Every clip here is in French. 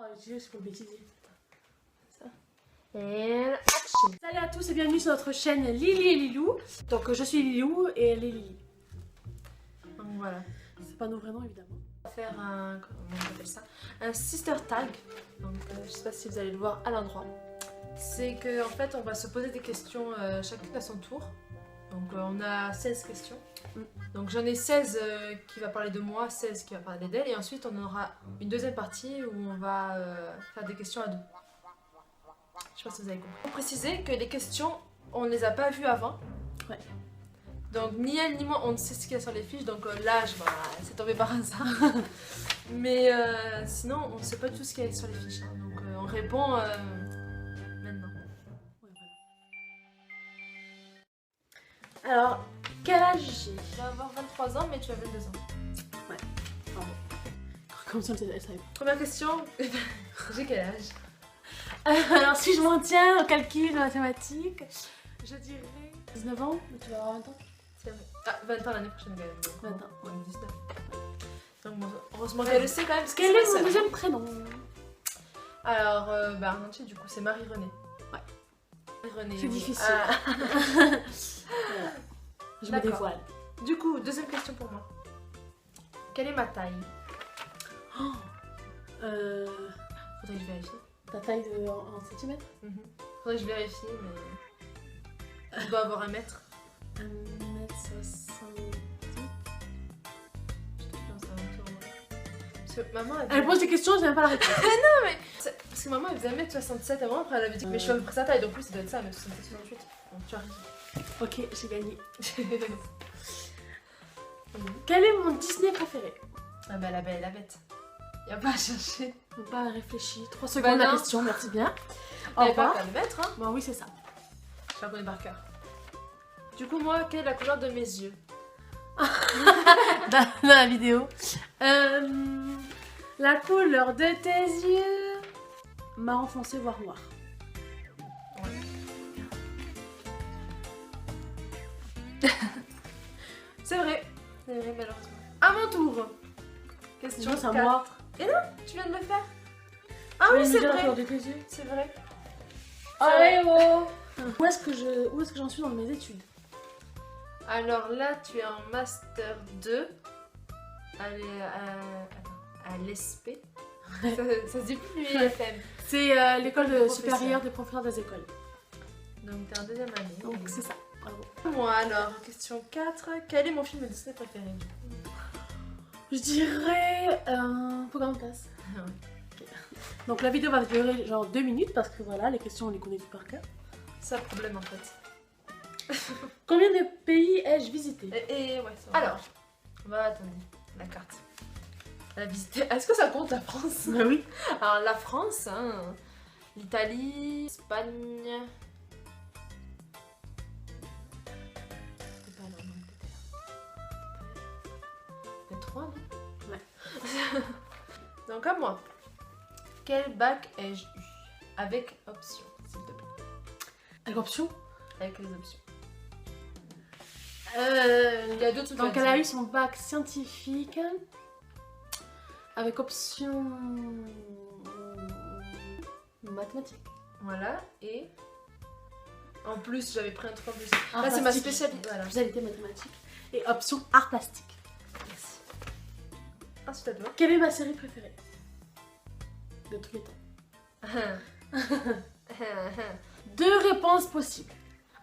va utiliser c'est pour le bêtisier. Ça. Et action. Salut à tous et bienvenue sur notre chaîne Lily et Lilou. Donc je suis Lilou et elle est Lily. Donc voilà. C'est pas nos vrais noms évidemment. On va faire un, comment on appelle ça, un sister tag. Donc je sais pas si vous allez le voir à l'endroit. C'est que en fait on va se poser des questions chacune à son tour. Donc on a 16 questions. Donc j'en ai 16 qui va parler de moi, 16 qui va parler d'elle. Et ensuite on aura une deuxième partie où on va faire des questions à deux. Je sais pas si vous avez compris. Pour préciser que les questions, on ne les a pas vues avant. Ouais. Donc ni elle ni moi on ne sait ce qu'il y a sur les fiches. Donc l'âge, bah, c'est tombé par hasard. Mais sinon on ne sait pas du tout ce qu'il y a sur les fiches. Hein. Donc on répond maintenant. Ouais, voilà. Alors, quel âge j'ai? Tu vas avoir 23 ans mais tu as 22 ans. Ouais, bravo. Comme ça elle savait. Première question, j'ai quel âge? Alors si je m'en tiens au calcul mathématique, je dirais 19 ans, mais tu vas avoir 20 ans. C'est vrai. Ah, 20 ans l'année prochaine quand même. 20 ans. Ouais, 19. Donc bon, heureusement qu'elle le sait quand même. Quel est mon deuxième prénom? Alors, Arnanchi du coup, c'est Marie-Renée. Ouais. Marie-Renée. C'est difficile. Ah. Voilà. Je me dévoile. Du coup, deuxième question pour moi. Quelle est ma taille? Faudrait que je vérifie. Ta taille en centimètres? Faudrait que je vérifie, mais... Je dois avoir 1 mètre. 1m70. Je te pense à un tour. Parce que maman... Elle pose des questions, j'ai même pas la réponse. Non, mais... Parce que maman, elle faisait 1m67 avant, après elle avait dit... Mais je suis à peu près sa taille, donc oui, ça doit être ça, 1m67, 68. Bon, tu arrives. Ok, j'ai gagné. Quel est mon Disney préféré? Ah bah La Belle et la Bête. Y'a pas à chercher. Faut pas réfléchir. 3 secondes la question, merci bien. Au revoir. Pas le mettre, hein? Bon, oui, c'est ça. Je la connais par cœur. Du coup, moi, quelle est la couleur de mes yeux? dans la vidéo. La couleur de tes yeux. Marron foncé, voire noir. Ouais. C'est vrai, malheureusement. À mon tour. Question 4. Moi. Et non, tu viens de le faire. Ah oui, c'est vrai. C'est vrai. Ah oh. Où est-ce que j'en suis dans mes études? Alors là, tu es en master 2 à l'ESP. Ça se dit plus l'IFM. C'est l'école supérieure des professeurs des écoles. Donc t'es en 2e année. Donc c'est ça. Bravo. Moi alors, question 4. Quel est mon film Disney préféré? Je dirais Pocahontas. Okay. Donc la vidéo va durer genre 2 minutes parce que voilà, les questions on les connaît tout par cœur. C'est ça le problème en fait. Combien de pays ai-je visité? Ouais, ça va. Alors, on va attendre la carte. Elle a visité. Est-ce que ça compte la France? Bah oui. Alors la France, hein, l'Italie, l'Espagne. C'est pas l'Angleterre. Il y a 3, non? Ouais. Donc à moi. Quel bac ai-je eu? Avec option, s'il te plaît. Avec option? Avec les options. Il y a d'autres. Donc elle a eu son bac scientifique avec option mathématiques. Voilà, et en plus j'avais pris un truc en plus. Là c'est ma spécialité. Voilà. Spécialité mathématiques et option art plastique. Merci. Ensuite à toi. Quelle est ma série préférée de tous les temps? 2 réponses possibles.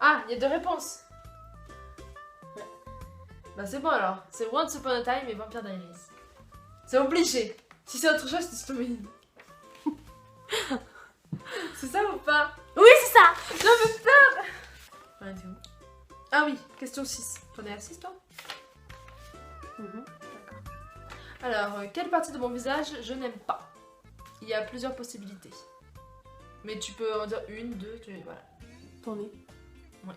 Ah, il y a 2 réponses. Ouais. Bah c'est bon alors. C'est Once Upon a Time et Vampire Diaries. C'est obligé. Si c'est autre chose, c'est Tommy. C'est ça ou pas? Oui, c'est ça. Non mais peur. Ah oui, question 6. T'en es à 6 toi? D'accord. Alors, quelle partie de mon visage je n'aime pas? Il y a plusieurs possibilités. Mais tu peux en dire 1, 2, voilà. Ton nez? Ouais.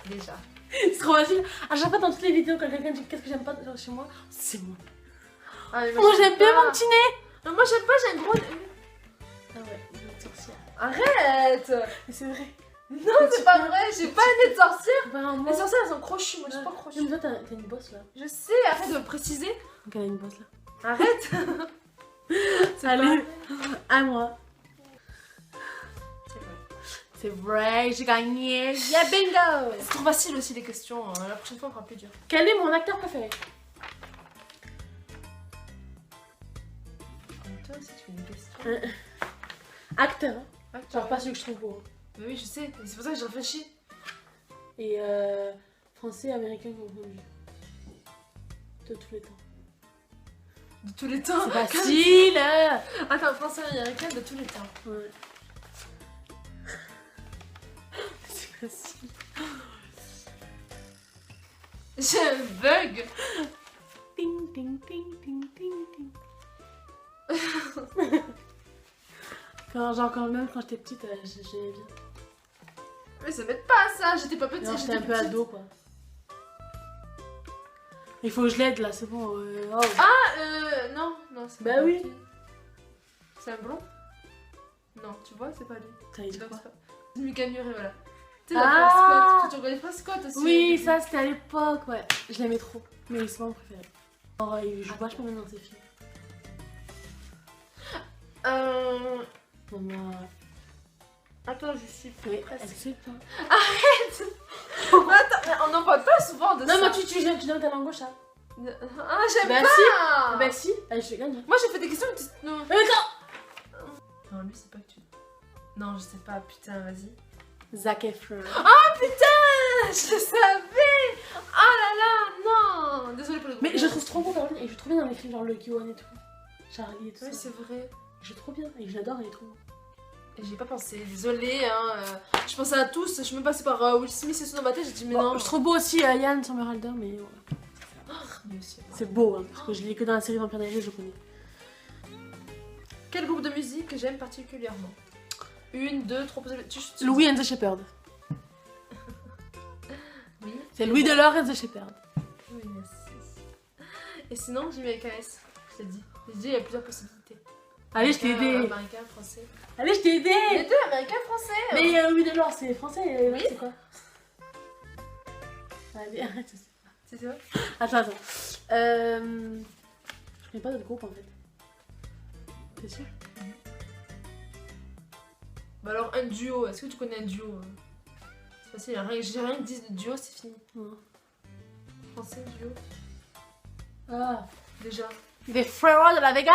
Déjà. C'est trop facile. À chaque fois dans toutes les vidéos quand quelqu'un dit qu'est-ce que j'aime pas chez moi, c'est moi. Ah, moi j'aime bien mon petit nez. Non, moi j'aime pas, j'ai un gros nez. Ah ouais, une nez de sorcière. Arrête. Mais c'est vrai. Non, c'est pas vrai, j'ai pas un nez de sorcière. Bah, moi... Les sorcières elles sont crochues, moi je suis pas crochue. Mais toi t'as une bosse là. Je sais, arrête de me préciser. Donc elle a une bosse là. Arrête. Allez, à moi. C'est vrai. C'est vrai, j'ai gagné. Yeah, bingo. C'est trop facile aussi les questions. La prochaine fois on fera plus dur. Quel est mon acteur préféré? Comme toi aussi tu fais des questions. Acteur, hein. Ah, tu Genre pas celui que je trouve beau. Mais oui, je sais. C'est pour ça que j'ai réfléchi. Et français, américain confondu. De tous les temps. De tous les temps. C'est facile. Attends, français américain de tous les temps. Ouais. C'est facile. J'ai un bug. Ting, ting, ting, ting, ting, ting. Quand même, quand j'étais petite, j'aimais bien. Mais ça m'aide pas ça. J'étais pas petite. Non, j'étais un peu petite. ado, quoi. Il faut que je l'aide, là, c'est bon. Oh. Non, non, c'est Bah pas oui. lui. C'est un blond? Non, tu vois, c'est pas lui. T'as dit Donc, quoi? c'est pas... C'est Mika Murray, voilà. Tu sais, Ah. la Scott. Tu regardais pas Scott aussi? Oui, ça c'était à l'époque, ouais. Je l'aimais trop. Mais c'est pas mon préféré. Oh, il joue vachement bien dans ses films. Maman. Attends, je suis Oui, presque. elle sait pas. Attends, mais on n'en parle pas souvent de ça. Non, mais tu donnes ta langue gauche, hein. Ah, j'aime Bah pas. si. Bah si, allez, je vais gagner. Moi j'ai fait des questions, mais non. Mais attends. Non, lui c'est pas que tu. Non, je sais pas, putain, vas-y. Zac Efron. Ah putain, je savais. Ah là là, non. Désolée pour le. Mais je le trouve trop beau, Caroline, et je le trouve bien dans les films genre Lucky One et tout. Charlie et tout Oui, ça. c'est vrai. Je le trouve bien, et je l'adore, il est trop beau. Et j'y ai pas pensé, désolée, hein. Je pensais à tous, je suis même passée par Will Smith et son dans ma tête, j'ai dit mais Bon, non. je trouve beau aussi Yann Somerhalder, mais voilà. Lui aussi. C'est beau, hein, parce que je l'ai que dans la série Vampire Diaries, je le connais. Quel groupe de musique que j'aime particulièrement? Une, deux, trois possibilités. Louis and the Shepherd. Oui. C'est Louis Delors and the Shepherd. Oui, merci. Et sinon, j'ai mis avec un S. Je t'ai dit. J'ai dit, il y a plusieurs possibilités. Allez, je t'ai aidé. Américain, français. Allez, je t'ai Les aidé. deux, américain, français. Mais Louis Delors, c'est français, et Oui. c'est quoi? Allez, arrête, je sais pas. C'est vrai? Attends. Je connais pas d'autres groupes en fait. C'est sûr? Bah alors, un duo. Est-ce que tu connais un duo? C'est facile, j'ai rien dit de duo, c'est fini. Non. Français, duo. Ah. Déjà. Des frères de la Vega?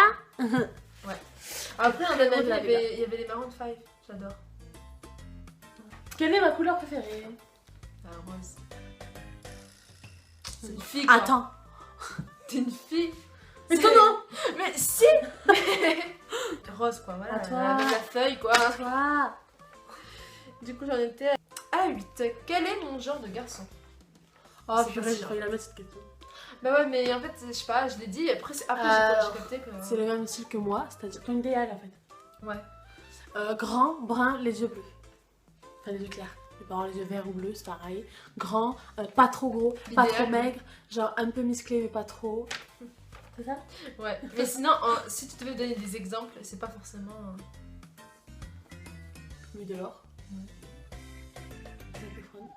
Après, en Très Amérique, bon de la il y avait les Maroon 5. J'adore. Quelle est ma couleur préférée? La rose. C'est une fille, quoi. Attends. T'es une fille. Mais C'est- toi non. Mais si. Rose, quoi, voilà. À toi. Avec la feuille, quoi. Toi. Du coup, j'en étais à 8. Quel est mon genre de garçon? Oh C'est purée, facile, j'ai failli la mettre cette question. Bah ouais, mais en fait, je sais pas, je l'ai dit, après j'ai capté que... C'est le même style que moi, c'est-à-dire ton idéal en fait. Ouais. Grand, brun, les yeux bleus. Enfin, les yeux clairs. Les parents, les yeux verts ou bleus, c'est pareil. Grand, pas trop gros, pas Idéal. trop maigre, genre un peu musclé mais pas trop. C'est ça? Ouais, mais sinon, si tu devais donner des exemples, c'est pas forcément... Louis Delors. Ouais. Zac Efron.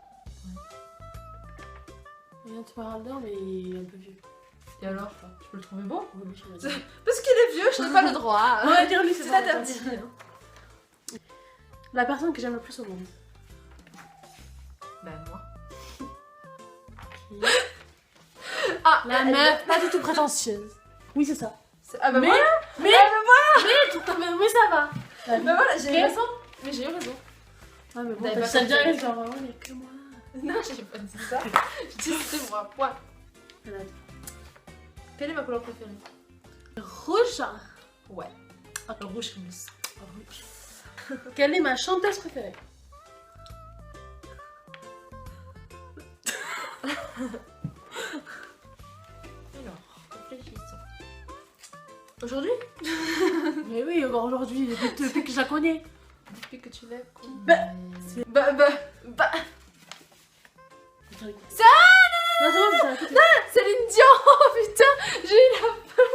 Et un Somerhalder, mais il est un peu vieux. Et alors, je peux le trouver beau? Oui, oui, je l'ai dit. Parce qu'il est vieux, je n'ai pas le droit. On va dire lui, c'est C'est pas interdit. La personne que j'aime le plus au monde. Bah moi. Qui? Ah, La meuf, pas du tout prétentieuse. Oui, c'est ça. Ah bah Mais- voilà. Mais, Ah bah mais ça va. Bah voilà, j'ai eu Ok. raison. Mais j'ai eu raison. Ouais, mais bon, T'avais pas ça compris. dirait genre, oh, il y a que moi. Non, j'ai pas dit ça. J'ai dit c'était moi. Point. Voilà. Quelle est ma couleur préférée? Rouge. Ouais. Le rouge comme le sang. Rouge. Quelle est ma chanteuse préférée? Alors, réfléchissons. Aujourd'hui? Mais oui, aujourd'hui, depuis que je la connais. Depuis que tu l'as Bah, c'est... Bah... Ça Non, c'est bon, c'est à côté. Céline Dion. Oh putain, j'ai eu la peur.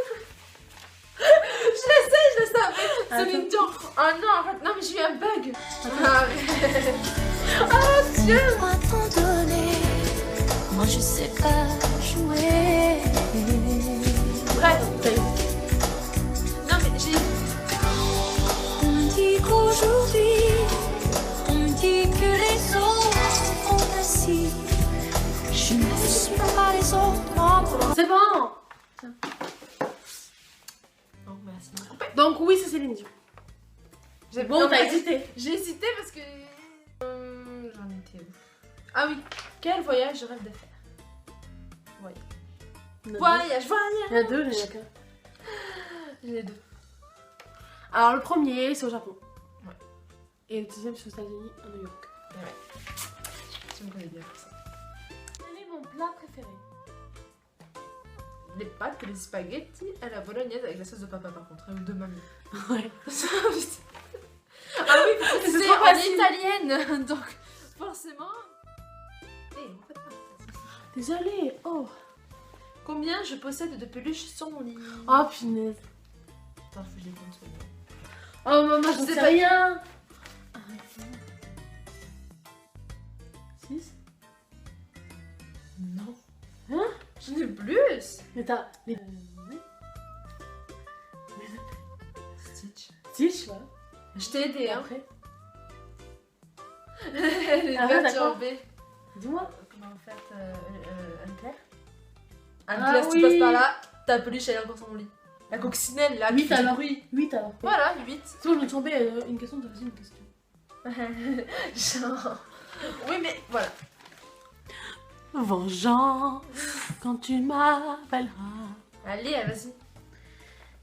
Je le savais. Céline Dion. Oh non, arrête. Non mais j'ai eu un bug. Arrête. Oh Dieu. Laisse-moi t'en donner. Moi je sais pas jouer. Bref. Non mais Tiens. Non, merci. Donc oui, c'est Céline Dion. Bon, t'as hésité. J'ai hésité parce que... J'en étais où? Ah oui, quel voyage je rêve de faire? Il y en a deux. Voyage. Il y en a deux, il y en a qu'un. J'ai les deux. Alors le premier, c'est au Japon. Ouais. Et le deuxième, c'est aux États-Unis, à New York. Ouais. Tu me connais bien pour ça. Quel est mon plat préféré? Les pâtes et les spaghettis à la bolognaise avec la sauce de papa par contre, ou de mamie. Ouais. Ah oui, parce que C'est c'est trop en facile. italienne, donc forcément... en fait, Désolée. Oh. combien je possède de peluches sur mon lit? Oh punaise. Attends, faut que je les compte. Oh maman, j'en sais sais pas. rien. 6. Non. Hein? J'en ai plus. Mais t'as les... Stitch. Stitch, ouais. Je t'ai aidé, Et hein. après, Les Ah ouais, verres d'accord. B. dis-moi. Comment faire Anne-Claire? Ah Anne-Claire, si tu oui. passes par là, ta peluche elle est encore sur mon lit. La coccinelle là, 8 qui fait du alors. bruit. 8 alors. Voilà, 8. Sinon, je me tombais une question, t'as fait une question. Genre... Oui, mais voilà. Vengeance, quand tu m'appelleras. Allez, vas-y.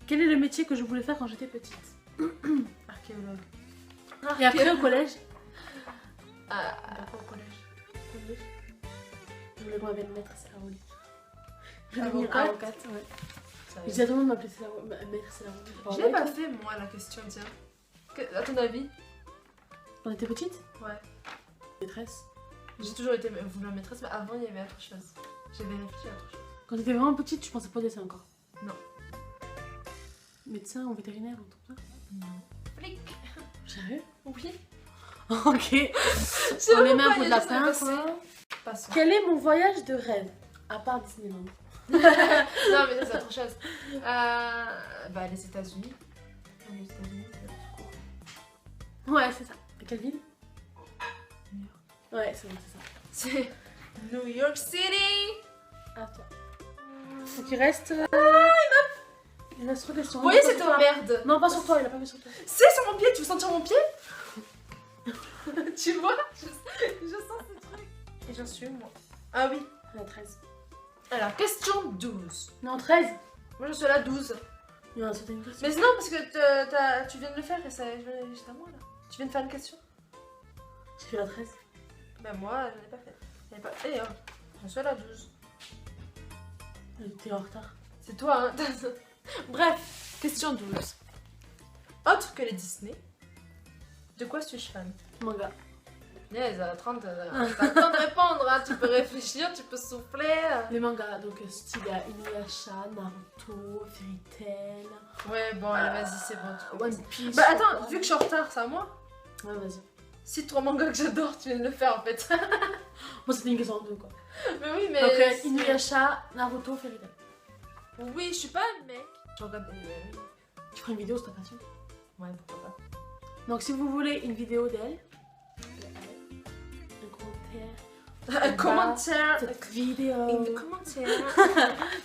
Quel est le métier que je voulais faire quand j'étais petite? Archéologue. Et après au collège? Au collège. Je voulais qu'on m'appelle maître Célaroli. Je voulais Avocate. devenir avocate, ouais. Je disais à tout le monde de m'appeler maître Célaroli. Je l'ai pas fait moi la question, tiens. À ton avis? Quand t'étais petite? Ouais. Maîtresse. J'ai toujours été voulu maîtresse, mais avant il y avait autre chose. J'avais réfléchi à autre chose. Quand t'étais vraiment petite, tu pensais pas au dessin encore? Non. Médecin ou vétérinaire, un truc comme ça? Non. Flic. Sérieux? Oui. Ok. Je On les met un peu de la lapin, quoi. Passons. Quel est mon voyage de rêve? À part Disneyland. Non, mais ça, c'est autre chose. Bah, les États-Unis. Les États-Unis, c'est tout court. Ouais, c'est ça. Et quelle ville? New York. Ouais, c'est bon, c'est ça. C'est New York City. À toi. Donc il reste. Il reste 3 questions. Vous voyez Pas cette sur toi. merde? Non, pas sur toi, il a pas mis sur toi. C'est sur mon pied, tu veux sentir mon pied? Tu vois? Je sens ce truc. Et j'en suis où, moi? Ah oui. Il y en a 13. Alors, question 12. Non, 13. Moi, je suis à la 12. Il y en a sauté une question. Mais non, parce que tu viens de le faire et ça juste à moi, là. Tu viens de faire une question? J'ai fait la 13. Bah, moi, je l'ai pas fait. J'en ai pas fait, hein. J'en suis à la 12. T'es en retard. C'est toi, hein. Bref, question 12. Autre que les Disney, de quoi suis-je fan? Manga. Yes, à 30, t'as le temps de répondre, hein. Tu peux réfléchir, tu peux souffler. Les mangas, donc style Inuyasha, Naruto, Fairy Tail, Ouais, bon, allez, vas-y, c'est bon. tu peux One passer. Piece. Bah, attends, vu que je suis en retard, c'est à moi. Ouais, vas-y. Cite 3 mangas que j'adore, tu viens de le faire en fait. Moi, c'était une question en deux, quoi. Mais oui, mais. Donc, c'est- Inuyasha, Naruto, Fairy Tail. Oui, je suis pas un mec. Je regarde. Tu feras une vidéo, c'est ta passion. Ouais, pourquoi pas. Donc, si vous voulez une vidéo d'elle, un commentaire. Un commentaire. Cette vidéo. Un commentaire.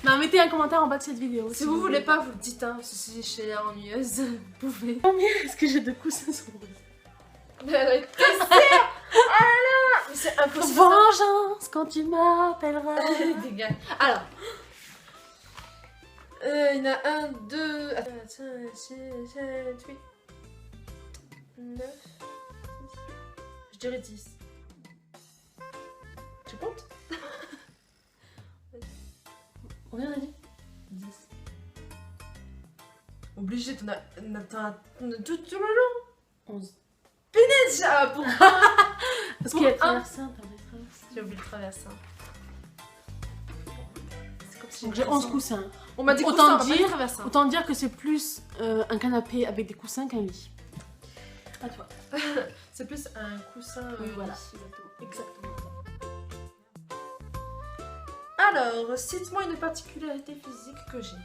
Non, mettez un commentaire en bas de cette vidéo. Si vous voulez pas, vous le dites, hein. Si je suis là ennuyeuse, vous pouvez. Est-ce que j'ai 2 coussins sur mon lit? Mais t'es sûr? Oh là là! Mais c'est impossible. Vengeance quand tu m'appelleras. Dégage. Alors. Il y en a 1, 2, 5, 6, 7, 8, 9, 10. Je dirais 10. Tu comptes? Combien on a dit? 10. Obligé, t'en as tout le long. 11. Déjà, pour Parce qu'il y a Pour un. traversé un, t'as oublié de traverser. J'ai oublié de traverser. C'est comme si Donc j'ai 11 coussins. On m'a dit Autant coussin, on m'a pas dit dire- traversin. Autant dire que c'est plus un canapé avec des coussins qu'un lit. À toi. C'est plus un coussin. Oui, voilà. lit. Exactement. Alors, cite-moi une particularité physique que j'ai.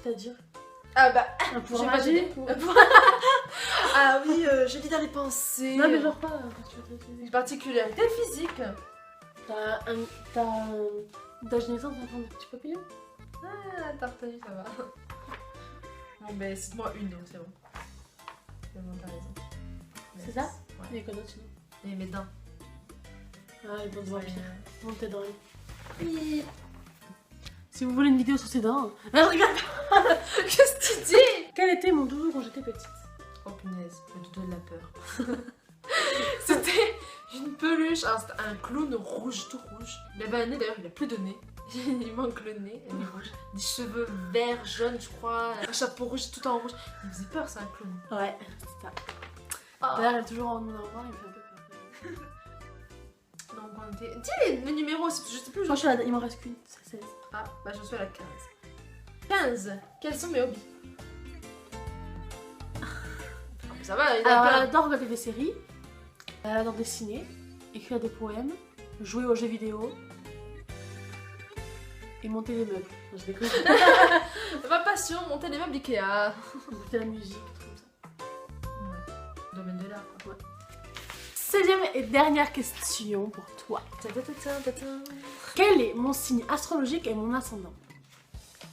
C'est-à-dire Ah bah, un pouvoir j'ai pas magique dit. ou... Ah oui, je lis dans les pensées. Non mais genre pas. Parce que tu Une particularité physique. T'as une date de naissance d'enfant de petit papillon? Ah, t'as retenu, ça va. Bon, ben, cite-moi une, donc c'est bon. C'est bon, t'as raison. C'est ça? Ouais. Il y a quoi d'autre sinon? Et mes dents. Ah, les dents de vampire. Ouais. Monte tes dents. Oui. Si vous voulez une vidéo sur ses dents. Ah, regarde. Qu'est-ce que tu dis? Quel était mon doudou quand j'étais petite? Oh punaise, le doudou de la peur. C'était une peluche, alors c'était un clown rouge, tout rouge. Il avait un nez, d'ailleurs il a plus de nez. Il manque le nez, il est rouge. Des cheveux verts, jaunes, je crois. Un chapeau rouge, tout en rouge. Il faisait peur, c'est un clown. Ouais, c'est ça. Ah. D'ailleurs, elle est toujours en mon armoire, il me fait un peu peur. Donc on était... Dis le numéro, je sais plus. Je crois que il m'en reste qu'une, c'est 16. Ah, bah je suis à la 15. 15. Quels sont mes hobbies? Ça va, il y en a Alors, elle plein. adore regarder des séries, elle adore dessiner, écrire des poèmes, jouer aux jeux vidéo et monter des meubles. Non, je déconne. Ma passion, monter les meubles Ikea. Écouter la musique, tout comme ça. Ouais. Domaine de l'art. Ouais. 16e et dernière question pour toi. Quel est mon signe astrologique et mon ascendant?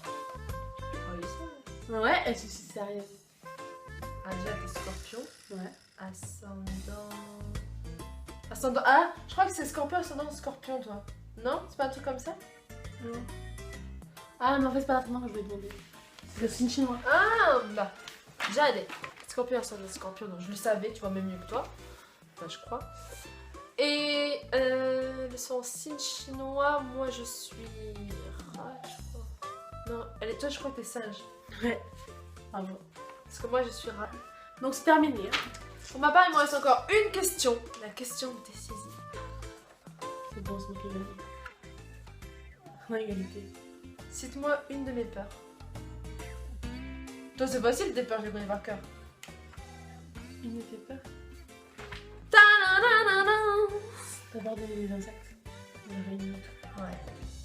Oh, il sait. Ouais, je suis sérieuse. Ah, déjà, t'es scorpion. Ouais. Ascendant. Ascendant. Ah, je crois que c'est scorpion, ascendant scorpion, toi. Non? C'est pas un truc comme ça? Non. Ah, mais en fait, c'est pas l'ascendant que je voulais demander. C'est le signe chinois. Ah, bah. Déjà, elle est scorpion, ascendant scorpion, donc je le savais, tu vois, même mieux que toi. Enfin, je crois. Et son signe chinois, moi je suis rat, je crois. Non, toi, je crois que t'es singe. Ouais. Bravo. Parce que moi, je suis rat. Donc, c'est terminé. Pour ma part, il me reste encore une question. La question décisive. C'est bon, c'est moi qui ai gagné. On a égalité. Cite-moi une de mes peurs. Toi, c'est facile, tes peurs, je les connais par cœur. Il me fait peur. Ta-na-na-na-na. T'as peur des insectes? Des araignées. Ouais.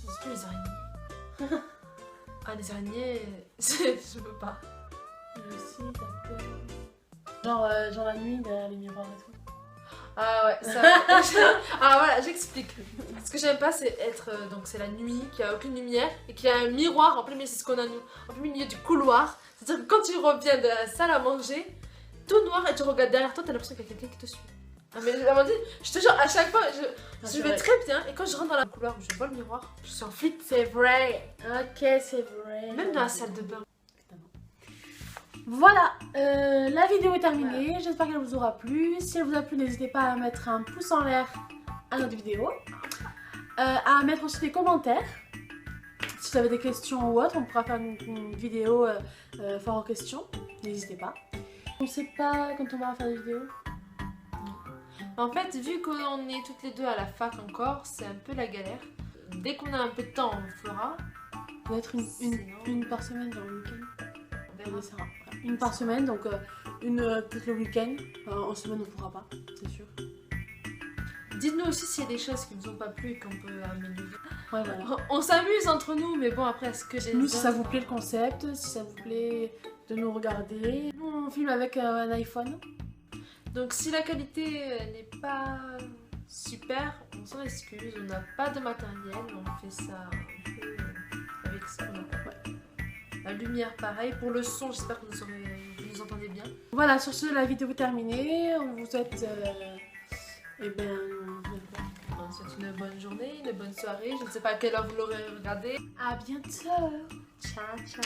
Surtout les araignées. Ah, les araignées, je peux pas. Mais aussi, t'as peur. Genre la nuit derrière les miroirs et tout. Ah ouais, ça. Ah voilà, j'explique. Ce que j'aime pas, c'est être. Donc, c'est la nuit, qu'il n'y a aucune lumière et qu'il y a un miroir en plein milieu, c'est ce qu'on a nous, en plein milieu du couloir. C'est-à-dire que quand tu reviens de la salle à manger, tout noir et tu regardes derrière toi, t'as l'impression qu'il y a quelqu'un qui te suit. Ah, mais Amandine, je te jure, à chaque fois, je vais très bien et quand je rentre dans la couloir où je vois le miroir, je suis en flip. C'est vrai. Ok, c'est vrai. Même dans la salle de bain. Voilà, la vidéo est terminée. J'espère qu'elle vous aura plu. Si elle vous a plu, n'hésitez pas à mettre un pouce en l'air à notre vidéo. À mettre aussi des commentaires. Si vous avez des questions ou autre, on pourra faire une vidéo fort aux questions. N'hésitez pas. On sait pas quand on va faire des vidéos. En fait, vu qu'on est toutes les deux à la fac encore, c'est un peu la galère. Dès qu'on a un peu de temps, on le fera. Peut-être une par semaine dans le week-end. On verra. Voilà, une par semaine, donc une peut-être le week-end. En semaine, on ne pourra pas, c'est sûr. Dites-nous aussi s'il y a des choses qui vous ont pas plu et qu'on peut améliorer. Ouais, voilà. On s'amuse entre nous, mais bon, après, est-ce que j'ai... Nous, si ça vous plaît le concept, si ça vous plaît de nous regarder, nous, on filme avec un iPhone. Donc si la qualité n'est pas super, on s'en excuse, on n'a pas de matériel, on fait ça un peu avec ce qu'on a. Ouais. La lumière pareil, pour le son j'espère que vous nous entendez bien. Voilà, sur ce, la vidéo est terminée. On vous souhaite On vous souhaite une bonne journée, une bonne soirée, je ne sais pas à quelle heure vous l'aurez regardé. à bientôt. Ciao ciao.